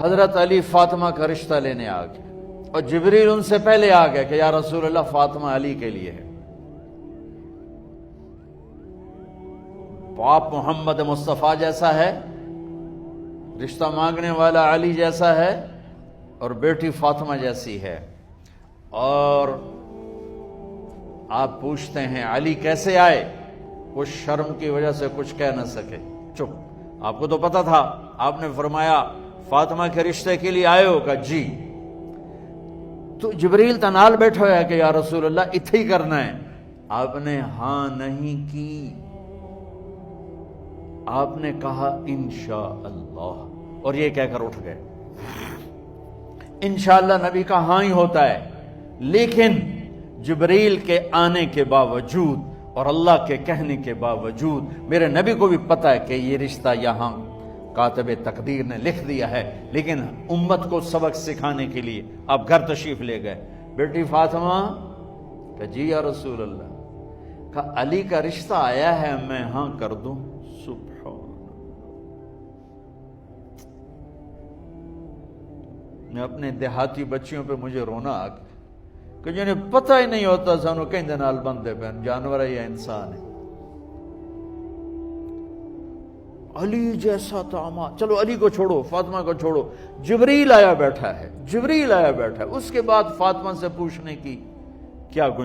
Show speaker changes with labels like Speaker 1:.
Speaker 1: حضرت علی فاطمہ کا رشتہ لینے آ گئے، اور جبریل ان سے پہلے آ گئے کہ یا رسول اللہ فاطمہ علی کے لیے ہے۔ باپ محمد مصطفیٰ جیسا ہے، رشتہ مانگنے والا علی جیسا ہے، اور بیٹی فاطمہ جیسی ہے۔ اور آپ پوچھتے ہیں علی کیسے آئے؟ وہ شرم کی وجہ سے کچھ کہہ نہ سکے، چپ۔ آپ کو تو پتا تھا، آپ نے فرمایا فاطمہ کے رشتے کے لیے آئے ہو؟ کہا جی۔ تو جبریل تنال بیٹھا ہوا ہے کہ یا رسول اللہ اتھے ہی کرنا ہے۔ آپ نے ہاں نہیں کی، آپ نے کہا انشاءاللہ، اور یہ کہہ کر اٹھ گئے۔ انشاءاللہ نبی کا ہاں ہی ہوتا ہے، لیکن جبریل کے آنے کے باوجود اور اللہ کے کہنے کے باوجود میرے نبی کو بھی پتا ہے کہ یہ رشتہ یہاں کاتب تقدیر نے لکھ دیا ہے، لیکن امت کو سبق سکھانے کے لیے آپ گھر تشریف لے گئے۔ بیٹی فاطمہ کہ جی یا رسول اللہ، کہ علی کا رشتہ آیا ہے، میں ہاں کر دوں؟ سبحان میں اپنے دیہاتی بچیوں پہ مجھے رونا آ گیا کہ جنہیں پتہ ہی نہیں ہوتا سانو کہیں دے نال بندے پہ جانور ہے یا انسان ہے۔ علی جیسا داماد، چلو علی کو چھوڑو، فاطمہ کو چھوڑو، جبریل آیا بیٹھا ہے، جبریل آیا بیٹھا ہے، اس کے بعد فاطمہ سے پوچھنے کی کیا گنجائش